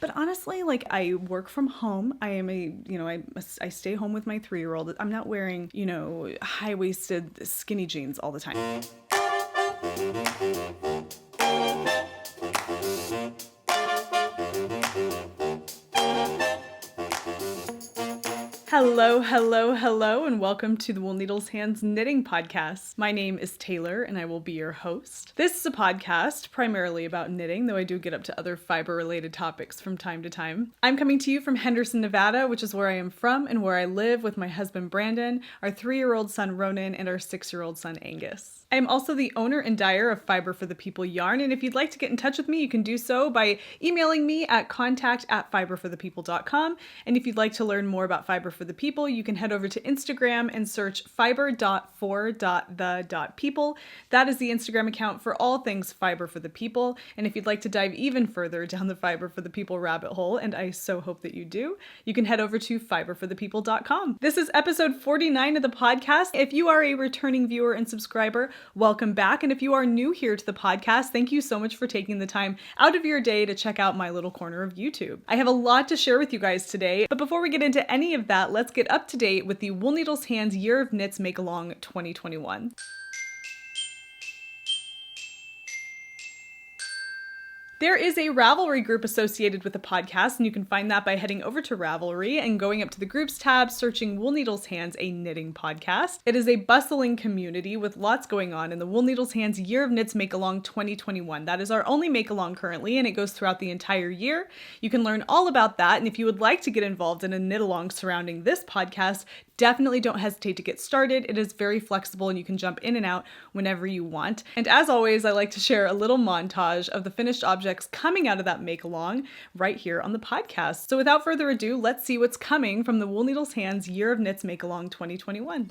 But honestly, like I work from home. I am I stay home with my 3-year-old. I'm not wearing, high-waisted skinny jeans all the time. Hello, hello, hello, and welcome to the Wool Needles Hands Knitting Podcast. My name is Taylor, and I will be your host. This is a podcast primarily about knitting, though I do get up to other fiber-related topics from time to time. I'm coming to you from Henderson, Nevada, which is where I am from and where I live with my husband Brandon, our 3-year-old son Ronan, and our 6-year-old son Angus. I am also the owner and dyer of Fiber for the People yarn, and if you'd like to get in touch with me, you can do so by emailing me at contact@fiberforthepeople.com. And if you'd like to learn more about Fiber for the People, you can head over to Instagram and search fiber.for.the.people. That is the Instagram account for all things Fiber for the People. And if you'd like to dive even further down the Fiber for the People rabbit hole, and I so hope that you do, you can head over to fiberforthepeople.com. This is episode 49 of the podcast. If you are a returning viewer and subscriber, welcome back. And if you are new here to the podcast, thank you so much for taking the time out of your day to check out my little corner of YouTube. I have a lot to share with you guys today, but before we get into any of that, let's get up to date with the Wool Needles Hands Year of Knits Make-Along 2021. There is a Ravelry group associated with the podcast, and you can find that by heading over to Ravelry and going up to the groups tab, searching Wool Needles Hands, a knitting podcast. It is a bustling community with lots going on in the Wool Needles Hands Year of Knits Make-Along 2021. That is our only make-along currently, and it goes throughout the entire year. You can learn all about that, and if you would like to get involved in a knit-along surrounding this podcast, definitely don't hesitate to get started. It is very flexible and you can jump in and out whenever you want. And as always, I like to share a little montage of the finished objects coming out of that make-along right here on the podcast. So without further ado, let's see what's coming from the Wool Needles Hands Year of Knits Make-Along 2021.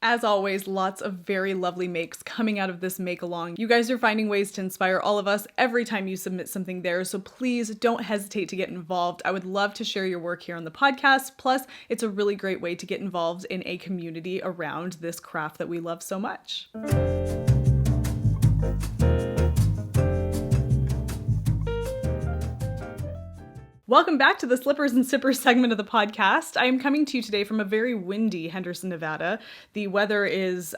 As always, lots of very lovely makes coming out of this make-along. You guys are finding ways to inspire all of us every time you submit something there, so please don't hesitate to get involved. I would love to share your work here on the podcast. Plus, it's a really great way to get involved in a community around this craft that we love so much. Welcome back to the Slippers and Sippers segment of the podcast. I am coming to you today from a very windy Henderson, Nevada. The weather is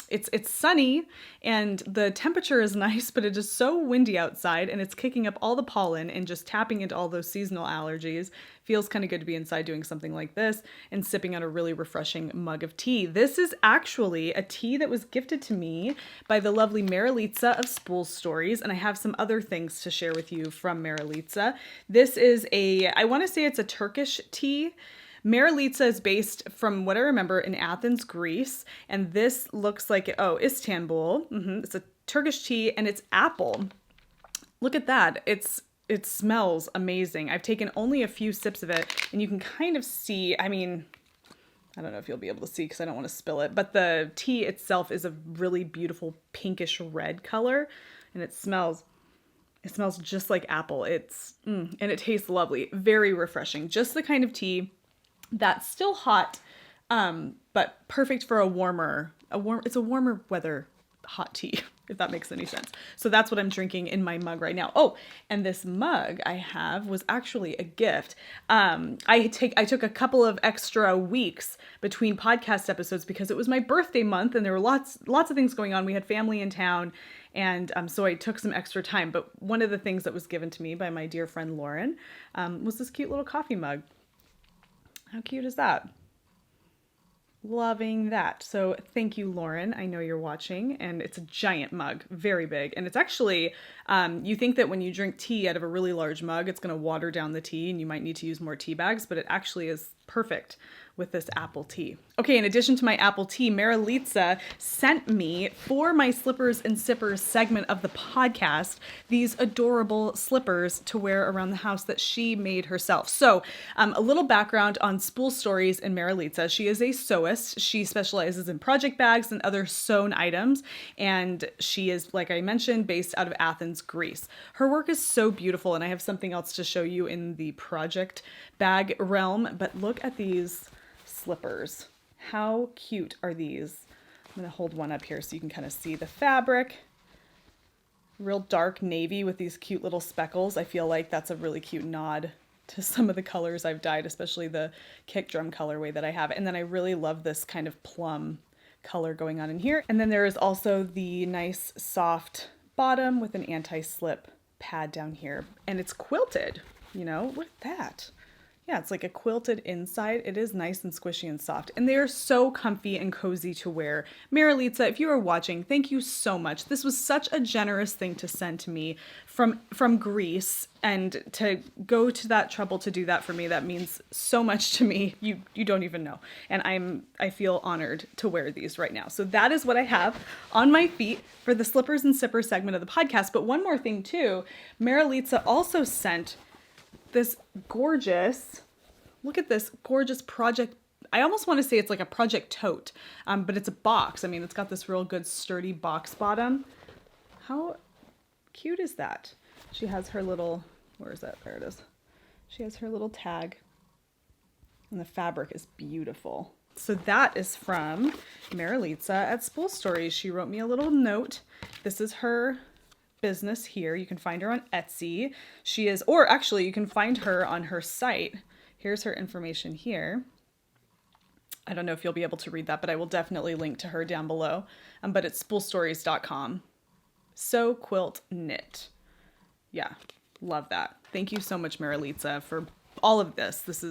it's sunny and the temperature is nice, but it is so windy outside and it's kicking up all the pollen and just tapping into all those seasonal allergies. Feels kind of good to be inside doing something like this and sipping on a really refreshing mug of tea. This is actually a tea that was gifted to me by the lovely Marilitza of Spool Stories, and I have some other things to share with you from Marilitza. This is I want to say it's a Turkish tea. Marilitza is based, from what I remember, in Athens, Greece, and this looks like, Istanbul. It's a Turkish tea, and it's apple. Look at that. It smells amazing. I've taken only a few sips of it, and you can kind of see, I don't know if you'll be able to see because I don't want to spill it, but the tea itself is a really beautiful pinkish red color, and it smells just like apple. And it tastes lovely. Very refreshing. Just the kind of tea that's still hot, but perfect for it's a warmer weather hot tea, if that makes any sense. So that's what I'm drinking in my mug right now. Oh, and this mug I have was actually a gift. I took a couple of extra weeks between podcast episodes because it was my birthday month and there were lots of things going on. We had family in town, and so I took some extra time. But one of the things that was given to me by my dear friend Lauren was this cute little coffee mug. How cute is that? Loving that. So thank you, Lauren. I know you're watching, and it's a giant mug, very big. And it's actually, you think that when you drink tea out of a really large mug, it's going to water down the tea and you might need to use more tea bags, but it actually is perfect with this apple tea. Okay, in addition to my apple tea, Maralitza sent me, for my Slippers and Sippers segment of the podcast, these adorable slippers to wear around the house that she made herself. So a little background on Spool Stories and Maralitza. She is a sewist. She specializes in project bags and other sewn items, and she is, like I mentioned, based out of Athens, Greece. Her work is so beautiful, and I have something else to show you in the project bag realm, but look at these slippers. How cute are these? I'm going to hold one up here so you can kind of see the fabric. Real dark navy with these cute little speckles. I feel like that's a really cute nod to some of the colors I've dyed, especially the kick drum colorway that I have. And then I really love this kind of plum color going on in here. And then there is also the nice soft bottom with an anti-slip pad down here. And it's quilted, you know, look at that. Yeah, it's like a quilted inside. It is nice and squishy and soft. And they are so comfy and cozy to wear. Maralitza, if you are watching, thank you so much. This was such a generous thing to send to me from Greece. And to go to that trouble to do that for me, that means so much to me. You don't even know. And I feel honored to wear these right now. So that is what I have on my feet for the Slippers and Sippers segment of the podcast. But one more thing too, Maralitza also sent this gorgeous, look at this gorgeous project. I almost want to say it's like a project tote, but it's a box. I mean, it's got this real good sturdy box bottom. How cute is that? She has her little, where is that? There it is. She has her little tag, and the fabric is beautiful. So that is from Maralitza at Spool Stories. She wrote me a little note. This is her business here. You can find her on Etsy. She is, or actually you can find her on her site. Here's her information here. I don't know if you'll be able to read that, but I will definitely link to her down below. But it's spoolstories.com. Sew, quilt, knit. Yeah, love that. Thank you so much, Maralitza, for all of this. This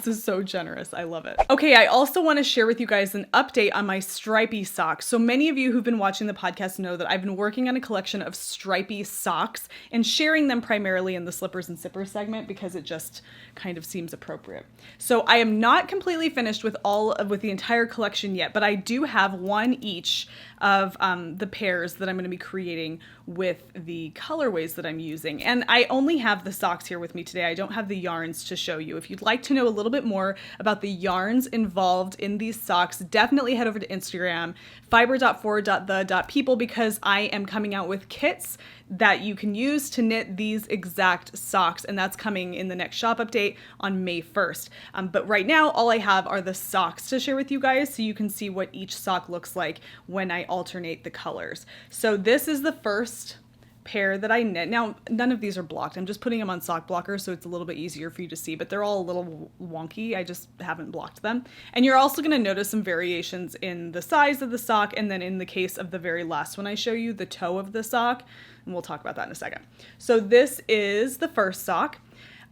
is so generous. I love it. Okay, I also want to share with you guys an update on my stripey socks. So many of you who've been watching the podcast know that I've been working on a collection of stripey socks and sharing them primarily in the Slippers and Sippers segment because it just kind of seems appropriate. So I am not completely finished with the entire collection yet, but I do have one each of the pairs that I'm going to be creating with the colorways that I'm using. And I only have the socks here with me today. I don't have the yarns to show you. If you'd like to know a little bit more about the yarns involved in these socks, definitely head over to Instagram, fiber.for.the.people, because I am coming out with kits that you can use to knit these exact socks, and that's coming in the next shop update on May 1st. But right now, all I have are the socks to share with you guys so you can see what each sock looks like when I alternate the colors. So this is the first pair that I knit. Now, none of these are blocked. I'm just putting them on sock blockers so it's a little bit easier for you to see, but they're all a little wonky. I just haven't blocked them. And you're also going to notice some variations in the size of the sock, and then in the case of the very last one I show you, the toe of the sock, and we'll talk about that in a second. So this is the first sock.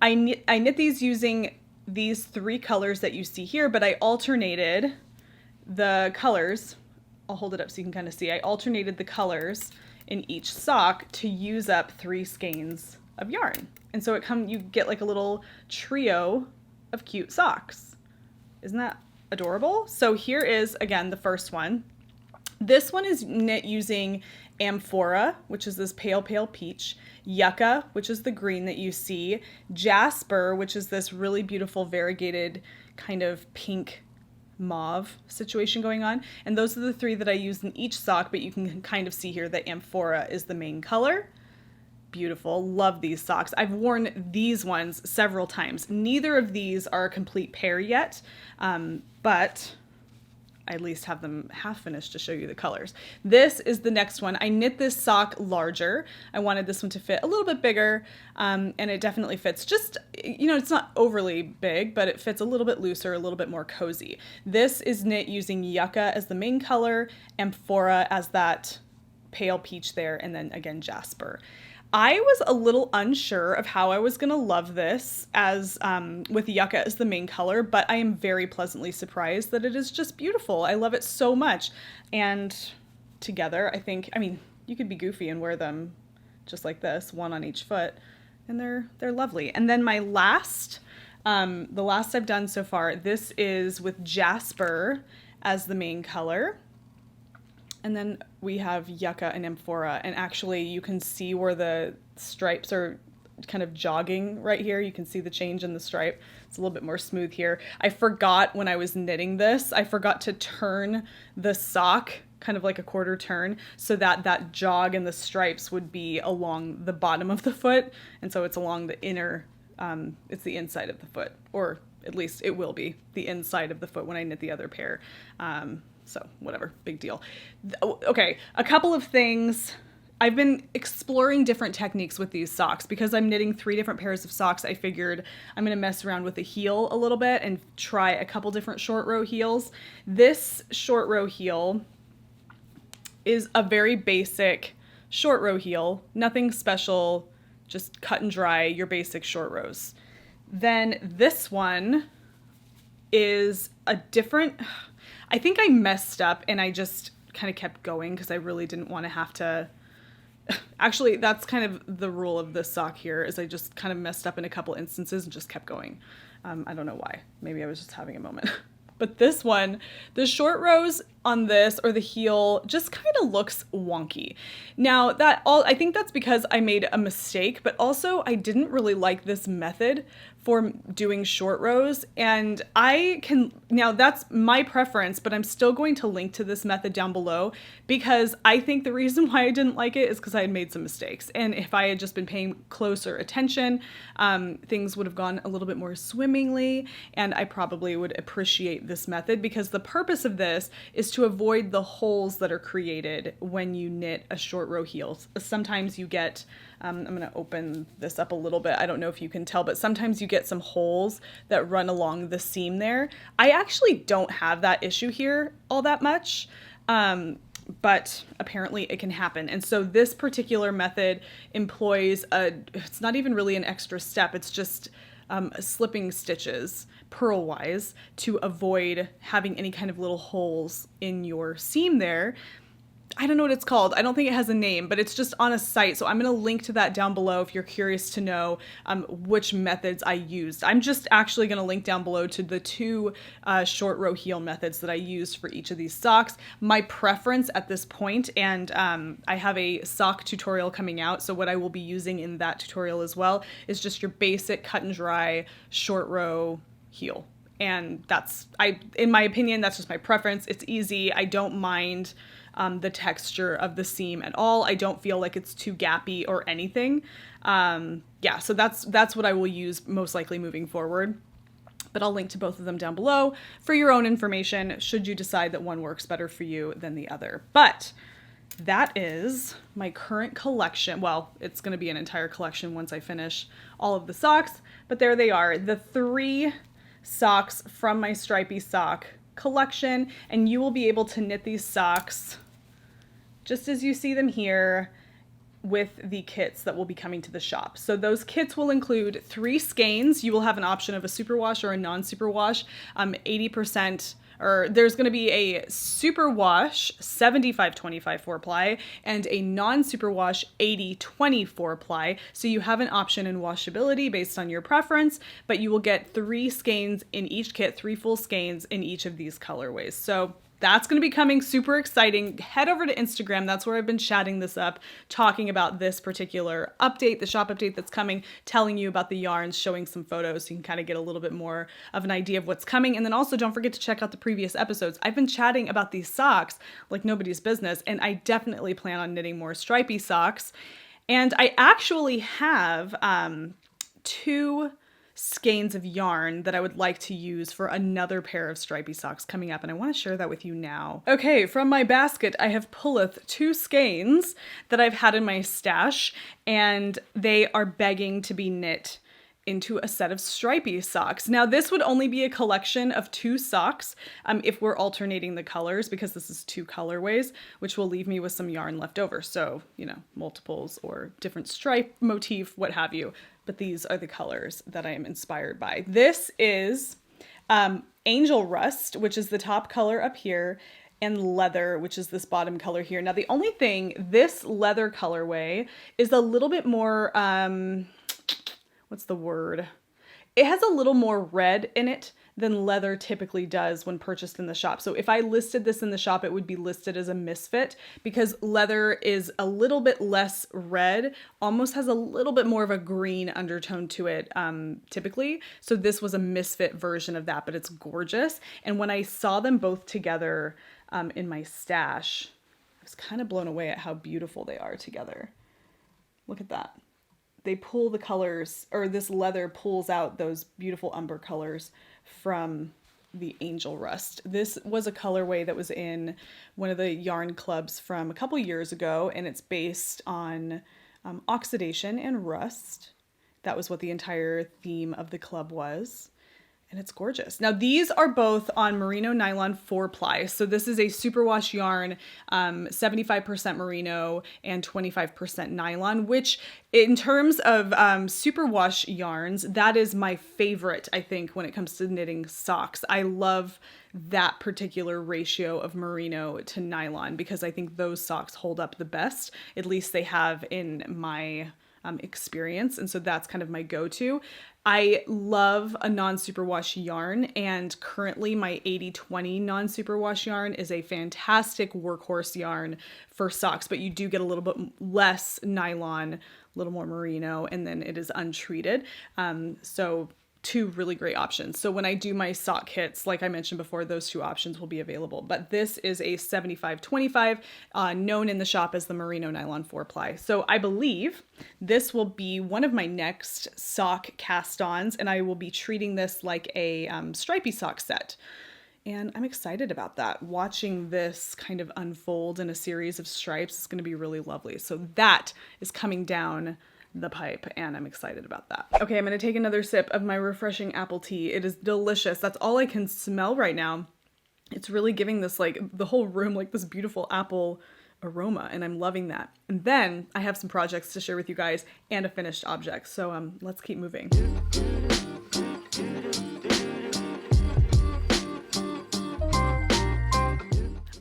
I knit these using these three colors that you see here, but I alternated the colors. I'll hold it up so you can kind of see. I alternated the colors in each sock to use up 3 skeins of yarn. And so you get like a little trio of cute socks. Isn't that adorable? So here is, again, the first one. This one is knit using Amphora, which is this pale peach, Yucca, which is the green that you see, Jasper, which is this really beautiful variegated kind of pink mauve situation going on. And those are the 3 that I used in each sock, but you can kind of see here that Amphora is the main color. Beautiful. Love these socks. I've worn these ones several times. Neither of these are a complete pair yet, but I at least have them half finished to show you the colors. This is the next one. I knit this sock larger. I wanted this one to fit a little bit bigger, and it definitely fits just, it's not overly big, but it fits a little bit looser, a little bit more cozy. This is knit using Yucca as the main color, Amphora as that pale peach there, and then again Jasper. I was a little unsure of how I was going to love this as with Yucca as the main color, but I am very pleasantly surprised that it is just beautiful. I love it so much. And together, I mean, you could be goofy and wear them just like this, one on each foot, and they're lovely. And then my last, the last I've done so far, this is with Jasper as the main color. And then we have Yucca and Amphora, and actually you can see where the stripes are kind of jogging right here. You can see the change in the stripe. It's a little bit more smooth here. I forgot when I was knitting this, I forgot to turn the sock kind of like a quarter turn so that that jog and the stripes would be along the bottom of the foot. And so it's along the inner, it's the inside of the foot, or at least it will be the inside of the foot when I knit the other pair. So whatever, big deal. Okay, a couple of things. I've been exploring different techniques with these socks because I'm knitting 3 different pairs of socks. I figured I'm going to mess around with the heel a little bit and try a couple different short row heels. This short row heel is a very basic short row heel, nothing special, just cut and dry, your basic short rows. Then this one is a different... I think I messed up and I just kind of kept going because I really didn't want to have to... Actually, that's kind of the rule of this sock here, is I just kind of messed up in a couple instances and just kept going. I don't know why. Maybe I was just having a moment. But this one, the short rows on this, or the heel, just kind of looks wonky. Now, I think that's because I made a mistake, but also I didn't really like this method for doing short rows, and now that's my preference, but I'm still going to link to this method down below because I think the reason why I didn't like it is because I had made some mistakes, and if I had just been paying closer attention, things would have gone a little bit more swimmingly, and I probably would appreciate this method because the purpose of this is to avoid the holes that are created when you knit a short row heel. Sometimes you get, I'm going to open this up a little bit. I don't know if you can tell, but sometimes you get some holes that run along the seam there. I actually don't have that issue here all that much, but apparently it can happen. And so this particular method employs it's not even really an extra step. It's just slipping stitches purlwise to avoid having any kind of little holes in your seam there. I don't know what it's called. I don't think it has a name, but it's just on a site. So I'm going to link to that down below if you're curious to know which methods I used. I'm just actually going to link down below to the 2 short row heel methods that I used for each of these socks. My preference at this point, and I have a sock tutorial coming out, so what I will be using in that tutorial as well is just your basic cut and dry short row heel. And in my opinion, that's just my preference. It's easy. I don't mind the texture of the seam at all. I don't feel like it's too gappy or anything. Yeah, so that's what I will use most likely moving forward. But I'll link to both of them down below for your own information should you decide that one works better for you than the other. But that is my current collection. Well, it's going to be an entire collection once I finish all of the socks, but there they are, the 3 socks from my Stripey sock collection, and you will be able to knit these socks just as you see them here with the kits that will be coming to the shop. So those kits will include 3 skeins. You will have an option of a superwash or a non-superwash. 80%, or there's going to be a superwash 75-25 4-ply and a non-superwash 80-20 4-ply. So you have an option in washability based on your preference, but you will get 3 skeins in each kit, 3 full skeins in each of these colorways. So that's going to be coming, super exciting. Head over to Instagram. That's where I've been chatting this up, talking about this particular update, the shop update that's coming, telling you about the yarns, showing some photos so you can kind of get a little bit more of an idea of what's coming. And then also don't forget to check out the previous episodes. I've been chatting about these socks like nobody's business, and I definitely plan on knitting more stripey socks. And I actually have 2 skeins of yarn that I would like to use for another pair of stripy socks coming up, and I want to share that with you now. Okay, from my basket I have pulleth 2 skeins that I've had in my stash, and they are begging to be knit into a set of stripy socks. Now this would only be a collection of 2 socks if we're alternating the colors, because this is 2 colorways, which will leave me with some yarn left over. So, you know, multiples or different stripe motif, what have you. But these are the colors that I am inspired by. This is Angel Rust, which is the top color up here, and Leather, which is this bottom color here. Now the only thing, this leather colorway is a little bit more, what's the word? It has a little more red in it than leather typically does when purchased in the shop. So if I listed this in the shop, it would be listed as a misfit, because leather is a little bit less red, almost has a little bit more of a green undertone to it typically. So this was a misfit version of that, but it's gorgeous. And when I saw them both together in my stash, I was kind of blown away at how beautiful they are together. Look at that. They pull the colors, or this leather pulls out those beautiful umber colors from the Angel Rust. This was a colorway that was in one of the yarn clubs from a couple years ago, and it's based on oxidation and rust. That was what the entire theme of the club was. And it's gorgeous. Now these are both on merino nylon 4-ply. So this is a superwash yarn, 75% merino and 25% nylon, which in terms of superwash yarns, that is my favorite, I think, when it comes to knitting socks. I love that particular ratio of merino to nylon because I think those socks hold up the best. At least they have in my experience. And so that's kind of my go-to. I love a non-superwash yarn, and currently my 80/20 non-superwash yarn is a fantastic workhorse yarn for socks, but you do get a little bit less nylon, a little more merino, and then it is untreated. So 2 really great options. So when I do my sock kits, like I mentioned before, those 2 options will be available. But this is a 75/25, known in the shop as the merino nylon 4-ply. So I believe this will be one of my next sock cast-ons, and I will be treating this like a stripy sock set. And I'm excited about that. Watching this kind of unfold in a series of stripes is going to be really lovely. So that is coming down the pipe, and I'm excited about that. Okay, I'm gonna take another sip of my refreshing apple tea. It is delicious. That's all I can smell right now. It's really giving this, like, the whole room, like, this beautiful apple aroma, and I'm loving that. And then I have some projects to share with you guys and a finished object. So let's keep moving.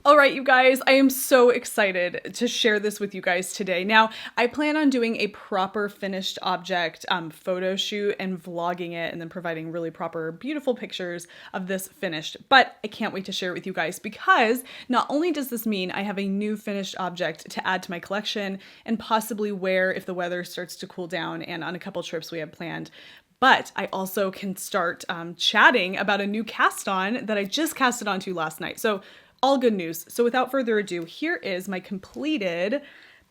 All right, you guys, I am so excited to share this with you guys today. Now, I plan on doing a proper finished object photo shoot and vlogging it, and then providing really proper, beautiful pictures of this finished. But I can't wait to share it with you guys, because not only does this mean I have a new finished object to add to my collection and possibly wear if the weather starts to cool down and on a couple trips we have planned, but I also can start chatting about a new cast on that I just casted onto last night. So all good news. So without further ado, here is my completed,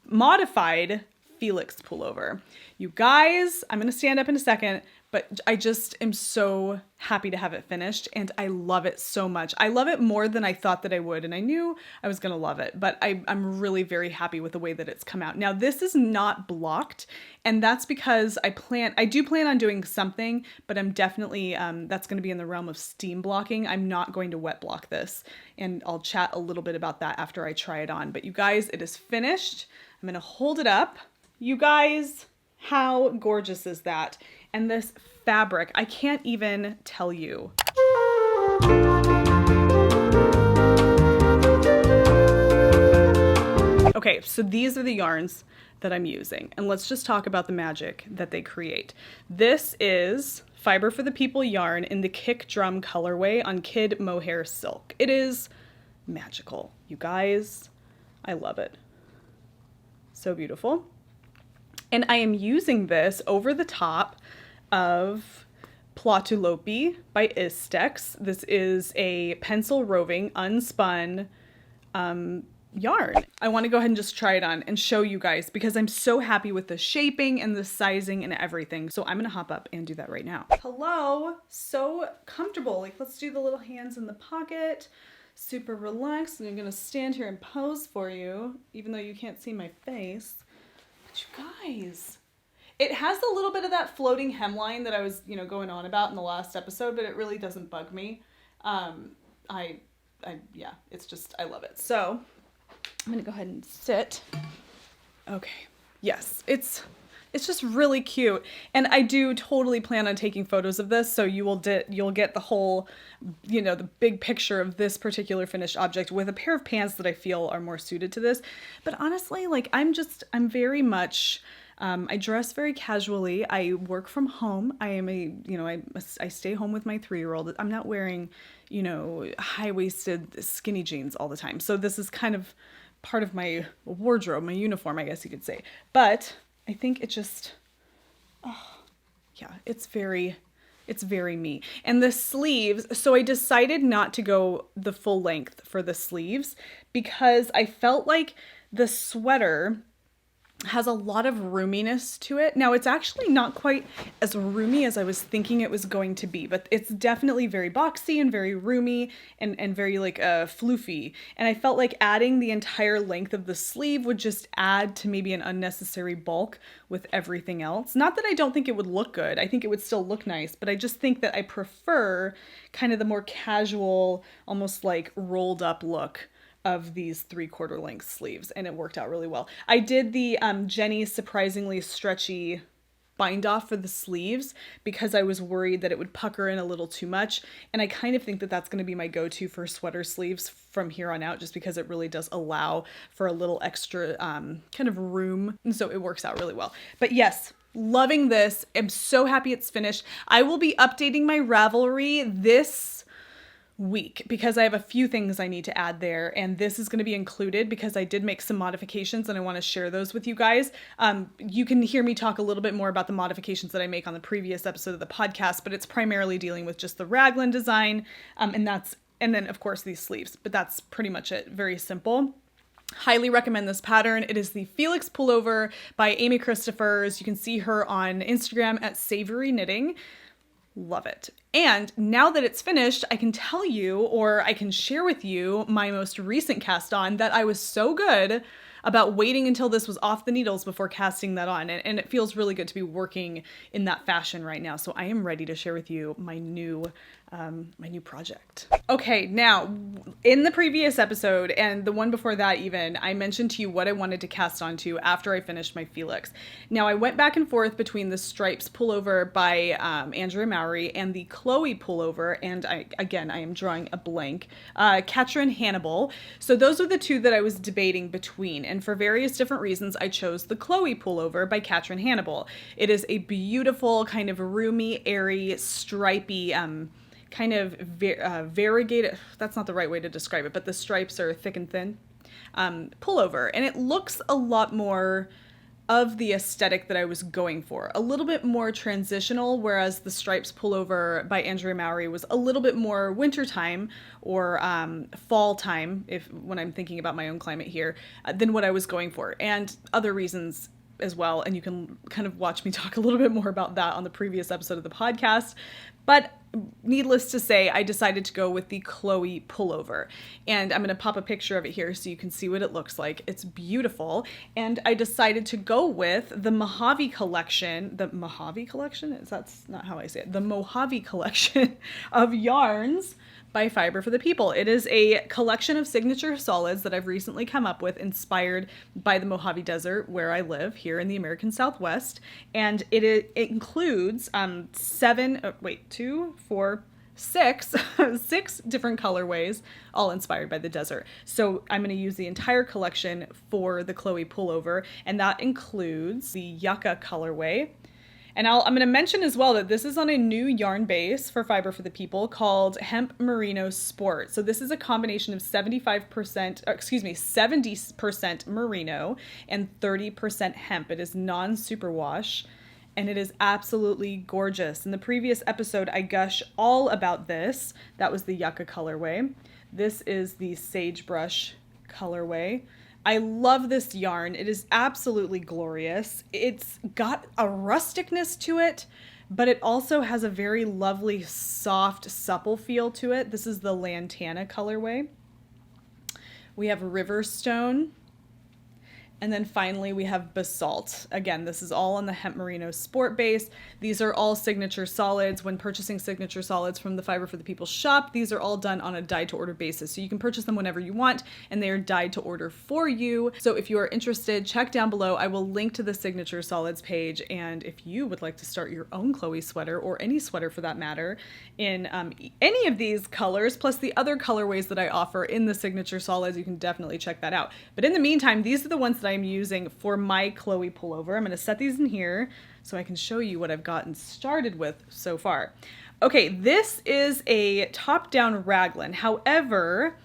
modified Felix pullover. You guys, I'm going to stand up in a second, but I just am so happy to have it finished, and I love it so much. I love it more than I thought that I would, and I knew I was going to love it, but I'm really very happy with the way that it's come out. Now, this is not blocked, and that's because I do plan on doing something, but I'm definitely, that's going to be in the realm of steam blocking. I'm not going to wet block this, and I'll chat a little bit about that after I try it on. But you guys, it is finished. I'm going to hold it up. You guys, how gorgeous is that? And this fabric, I can't even tell you. Okay, so these are the yarns that I'm using, and let's just talk about the magic that they create. This is Fiber for the People yarn in the Kick Drum colorway on Kid Mohair Silk. It is magical, you guys. I love it. So beautiful. And I am using this over the top of Platulopi by Istex. This is a pencil roving, unspun yarn. I want to go ahead and just try it on and show you guys because I'm so happy with the shaping and the sizing and everything. So I'm going to hop up and do that right now. Hello, so comfortable. Like, let's do the little hands in the pocket. Super relaxed. And I'm going to stand here and pose for you, even though you can't see my face. But you guys, it has a little bit of that floating hemline that I was, going on about in the last episode, but it really doesn't bug me. Yeah, it's just, I love it. So I'm going to go ahead and sit. Okay. Yes, it's just really cute. And I do totally plan on taking photos of this. So you'll get the whole, the big picture of this particular finished object with a pair of pants that I feel are more suited to this. But honestly, like I'm very much, I dress very casually. I work from home. I am I stay home with my 3-year-old. I'm not wearing, high-waisted skinny jeans all the time. So this is kind of part of my wardrobe, my uniform, I guess you could say. But I think it just, it's very me. And the sleeves, so I decided not to go the full length for the sleeves because I felt like the sweater has a lot of roominess to it. Now, it's actually not quite as roomy as I was thinking it was going to be, but it's definitely very boxy and very roomy and very like floofy. And I felt like adding the entire length of the sleeve would just add to maybe an unnecessary bulk with everything else. Not that I don't think it would look good. I think it would still look nice, but I just think that I prefer kind of the more casual, almost like rolled up look of these 3/4 length sleeves, and it worked out really well. I did the Jenny's surprisingly stretchy bind off for the sleeves because I was worried that it would pucker in a little too much, and I kind of think that that's going to be my go-to for sweater sleeves from here on out, just because it really does allow for a little extra kind of room, and so it works out really well. But yes, loving this. I'm so happy it's finished. I will be updating my Ravelry this week because I have a few things I need to add there, and this is going to be included because I did make some modifications and I want to share those with you guys. You can hear me talk a little bit more about the modifications that I make on the previous episode of the podcast, but it's primarily dealing with just the raglan design, and then of course these sleeves, but that's pretty much it. Very simple. Highly recommend this pattern. It is the Felix pullover by Amy Christophers. You can see her on Instagram at Savory Knitting. Love it. And now that it's finished, I can tell you, or I can share with you my most recent cast on that I was so good about waiting until this was off the needles before casting that on. And it feels really good to be working in that fashion right now. So I am ready to share with you my new project. Okay, now in the previous episode and the one before that even, I mentioned to you what I wanted to cast onto after I finished my Felix. Now I went back and forth between the Stripes pullover by Andrea Mowry and the Chloe pullover, and I am drawing a blank, Katrin Hannibal. So those are the two that I was debating between, and for various different reasons I chose the Chloe pullover by Katrin Hannibal. It is a beautiful kind of roomy, airy, stripy, kind of variegated, that's not the right way to describe it, but the stripes are thick and thin, pullover. And it looks a lot more of the aesthetic that I was going for. A little bit more transitional, whereas the Stripes pullover by Andrea Mowry was a little bit more wintertime or fall time, when I'm thinking about my own climate here, than what I was going for. And other reasons as well, and you can kind of watch me talk a little bit more about that on the previous episode of the podcast. But needless to say, I decided to go with the Chloe pullover, and I'm going to pop a picture of it here so you can see what it looks like. It's beautiful, and I decided to go with the Mojave collection. The Mojave collection? That's not how I say it. The Mojave collection of yarns by Fiber for the People. It is a collection of signature solids that I've recently come up with, inspired by the Mojave Desert where I live here in the American Southwest. And it includes six different colorways, all inspired by the desert. So I'm going to use the entire collection for the Chloe pullover, and that includes the Yucca colorway. And I'm going to mention as well that this is on a new yarn base for Fiber for the People called Hemp Merino Sport. So this is a combination of 70% merino and 30% hemp. It is non-superwash, and it is absolutely gorgeous. In the previous episode, I gush all about this. That was the Yucca colorway. This is the Sagebrush colorway. I love this yarn. It is absolutely glorious. It's got a rusticness to it, but it also has a very lovely, soft, supple feel to it. This is the Lantana colorway. We have Riverstone. And then finally we have Basalt. Again, this is all on the hemp merino sport base. These are all signature solids. When purchasing signature solids from the Fiber for the People shop, these are all done on a dyed to order basis. So you can purchase them whenever you want, and they are dyed to order for you. So if you are interested, check down below. I will link to the signature solids page. And if you would like to start your own Chloe sweater, or any sweater for that matter, in any of these colors, plus the other colorways that I offer in the signature solids, you can definitely check that out. But in the meantime, these are the ones that I'm using for my Chloe pullover. I'm going to set these in here so I can show you what I've gotten started with so far. Okay, this is a top-down raglan. However,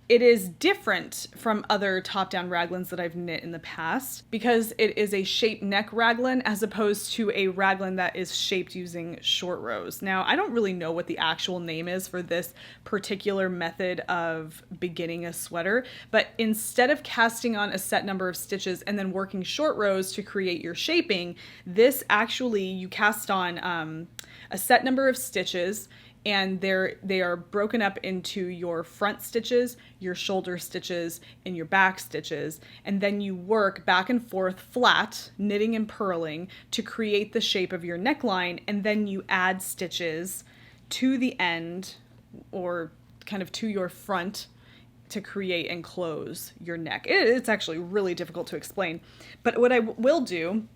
it is different from other top-down raglans that I've knit in the past because it is a shaped neck raglan as opposed to a raglan that is shaped using short rows. Now, I don't really know what the actual name is for this particular method of beginning a sweater, but instead of casting on a set number of stitches and then working short rows to create your shaping, this actually, you cast on a set number of stitches, and they are broken up into your front stitches, your shoulder stitches, and your back stitches. And then you work back and forth flat, knitting and purling, to create the shape of your neckline. And then you add stitches to the end, or kind of to your front, to create and close your neck. It's actually really difficult to explain. But what I will do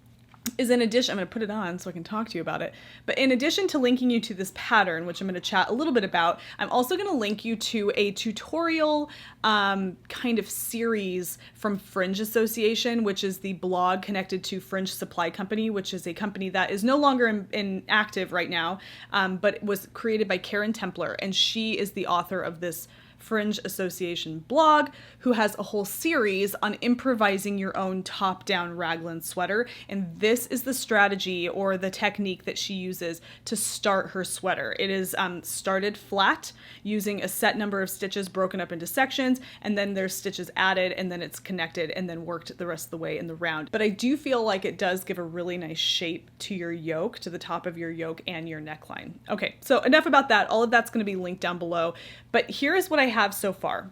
is, in addition, I'm going to put it on so I can talk to you about it, but in addition to linking you to this pattern, which I'm going to chat a little bit about, I'm also going to link you to a tutorial kind of series from Fringe Association, which is the blog connected to Fringe Supply Company, which is a company that is no longer in active right now, but was created by Karen Templer, and she is the author of this Fringe Association blog, who has a whole series on improvising your own top-down raglan sweater. And this is the strategy or the technique that she uses to start her sweater. It is started flat using a set number of stitches broken up into sections, and then there's stitches added, and then it's connected and then worked the rest of the way in the round. But I do feel like it does give a really nice shape to your yoke, to the top of your yoke and your neckline. Okay, so enough about that. All of that's going to be linked down below. But here is what I have so far.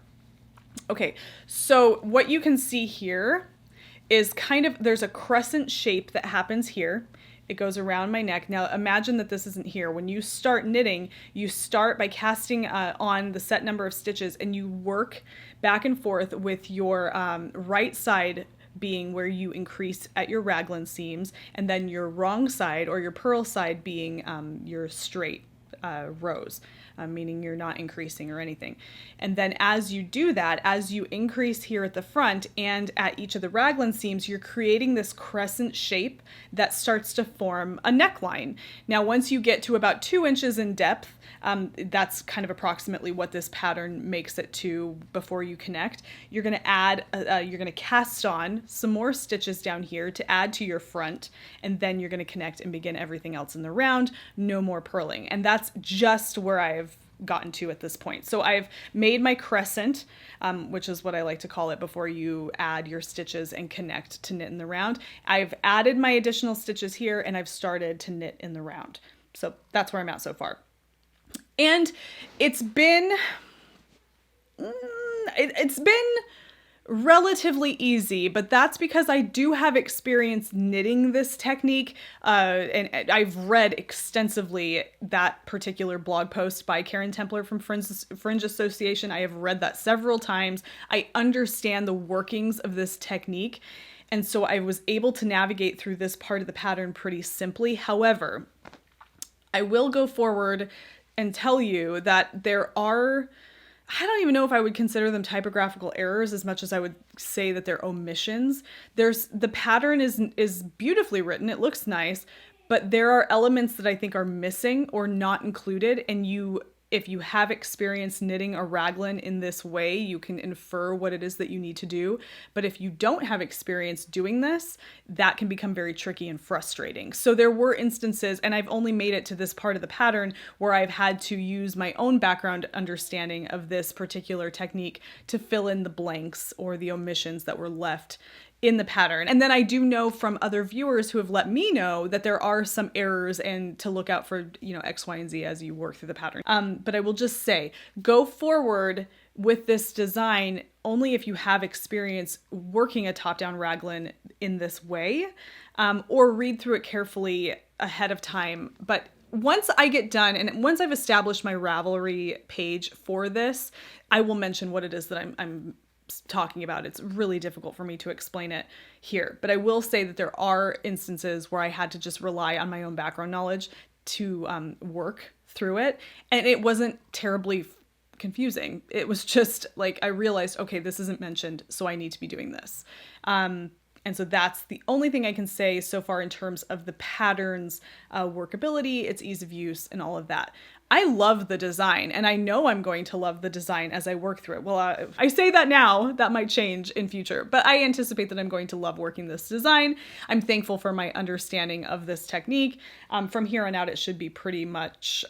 Okay, so what you can see here is kind of, there's a crescent shape that happens here. It goes around my neck. Now imagine that this isn't here. When you start knitting, you start by casting on the set number of stitches, and you work back and forth with your right side being where you increase at your raglan seams, and then your wrong side or your purl side being your straight rows. Meaning you're not increasing or anything. And then as you do that, as you increase here at the front and at each of the raglan seams, you're creating this crescent shape that starts to form a neckline. Now, once you get to about 2 inches in depth, that's kind of approximately what this pattern makes it to before you connect. You're going to add, you're going to cast on some more stitches down here to add to your front, and then you're going to connect and begin everything else in the round. No more purling. And that's just where I've gotten to at this point. So I've made my crescent, which is what I like to call it before you add your stitches and connect to knit in the round. I've added my additional stitches here, and I've started to knit in the round. So that's where I'm at so far. And it's been relatively easy, but that's because I do have experience knitting this technique, and I've read extensively that particular blog post by Karen Templer from Fringe Association. I have read that several times. I understand the workings of this technique, and so I was able to navigate through this part of the pattern pretty simply. However, I will go forward and tell you that there are, I don't even know if I would consider them typographical errors as much as I would say that they're omissions. The pattern is beautifully written. It looks nice, but there are elements that I think are missing or not included, and you if you have experience knitting a raglan in this way, you can infer what it is that you need to do. But if you don't have experience doing this, that can become very tricky and frustrating. So there were instances, and I've only made it to this part of the pattern, where I've had to use my own background understanding of this particular technique to fill in the blanks or the omissions that were left in the pattern. And then I do know from other viewers who have let me know that there are some errors and to look out for, X, Y, and Z as you work through the pattern. But I will just say, go forward with this design only if you have experience working a top-down raglan in this way, or read through it carefully ahead of time. But once I get done and once I've established my Ravelry page for this, I will mention what it is that I'm talking about. It's really difficult for me to explain it here, but I will say that there are instances where I had to just rely on my own background knowledge to work through it, and it wasn't terribly confusing. It was just like I realized, okay, this isn't mentioned, so I need to be doing this. And so that's the only thing I can say so far in terms of the pattern's workability, its ease of use, and all of that. I love the design, and I know I'm going to love the design as I work through it. Well, I say that now, that might change in future, but I anticipate that I'm going to love working this design. I'm thankful for my understanding of this technique. From here on out, it should be pretty much,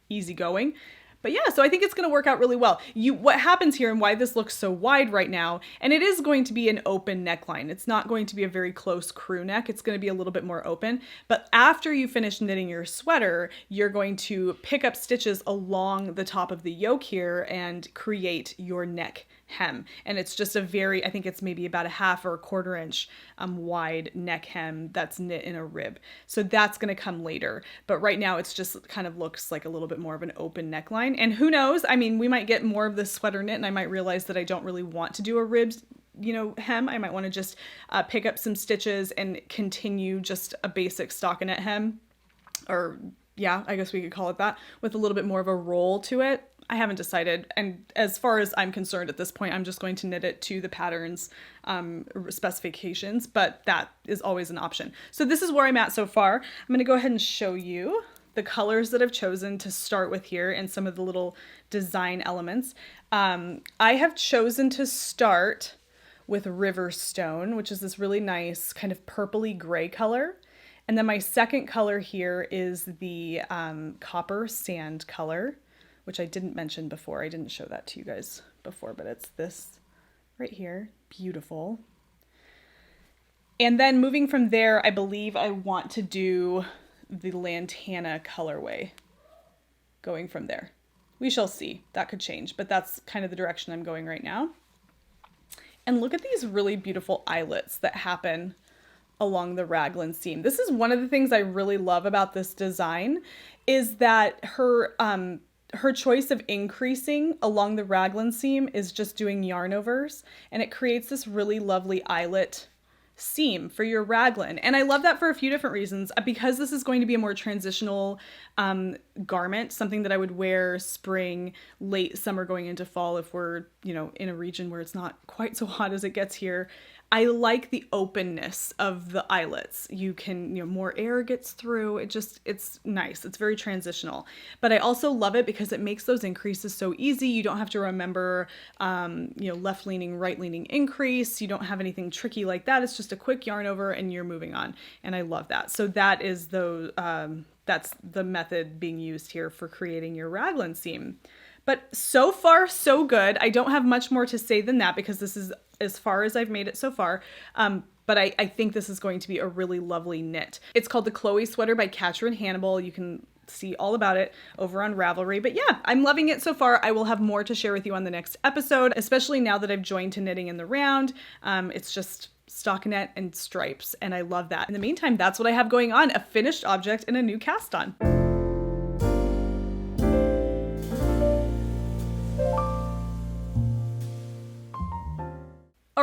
easygoing. But yeah, so I think it's going to work out really well. What happens here and why this looks so wide right now, and it is going to be an open neckline. It's not going to be a very close crew neck. It's going to be a little bit more open. But after you finish knitting your sweater, you're going to pick up stitches along the top of the yoke here and create your neck hem. And it's just I think it's maybe about a half or a quarter inch wide neck hem that's knit in a rib. So that's going to come later. But right now it's just kind of looks like a little bit more of an open neckline. And who knows? I mean, we might get more of this sweater knit and I might realize that I don't really want to do a ribs hem. I might want to just pick up some stitches and continue just a basic stockinette hem, or yeah, I guess we could call it that, with a little bit more of a roll to it. I haven't decided, and as far as I'm concerned at this point, I'm just going to knit it to the pattern's specifications, but that is always an option. So this is where I'm at so far. I'm going to go ahead and show you the colors that I've chosen to start with here and some of the little design elements. I have chosen to start with Riverstone, which is this really nice kind of purpley gray color. And then my second color here is the copper sand color, which I didn't mention before. I didn't show that to you guys before, but it's this right here. Beautiful. And then moving from there, I believe I want to do the Lantana colorway going from there. We shall see. That could change, but that's kind of the direction I'm going right now. And look at these really beautiful eyelets that happen along the raglan seam. This is one of the things I really love about this design, is that her choice of increasing along the raglan seam is just doing yarn overs, and it creates this really lovely eyelet seam for your raglan. And I love that for a few different reasons. Because this is going to be a more transitional garment, something that I would wear spring, late summer going into fall if we're, in a region where it's not quite so hot as it gets here. I like the openness of the eyelets. You can, more air gets through. It's nice. It's very transitional. But I also love it because it makes those increases so easy. You don't have to remember, left-leaning, right-leaning increase. You don't have anything tricky like that. It's just a quick yarn over and you're moving on. And I love that. So that is that's the method being used here for creating your raglan seam. But so far, so good. I don't have much more to say than that because this is as far as I've made it so far. But I think this is going to be a really lovely knit. It's called the Chloe Sweater by Katrin Hannibal. You can see all about it over on Ravelry. But yeah, I'm loving it so far. I will have more to share with you on the next episode, especially now that I've joined to knitting in the round. It's just stockinette and stripes, and I love that. In the meantime, that's what I have going on, a finished object and a new cast on.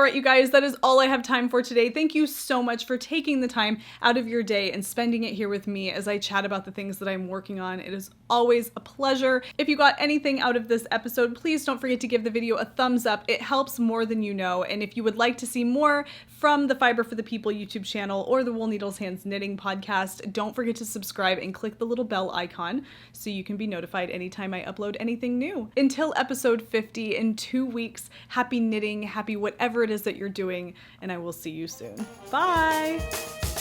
right, you guys, that is all I have time for today. Thank you so much for taking the time out of your day and spending it here with me as I chat about the things that I'm working on. It is always a pleasure. If you got anything out of this episode, please don't forget to give the video a thumbs up. It helps more than you know. And if you would like to see more from the Fiber for the People YouTube channel or the Wool Needles Hands Knitting podcast, don't forget to subscribe and click the little bell icon so you can be notified anytime I upload anything new. Until episode 50 in 2 weeks, happy knitting, happy whatever it is that you're doing, and I will see you soon. Bye!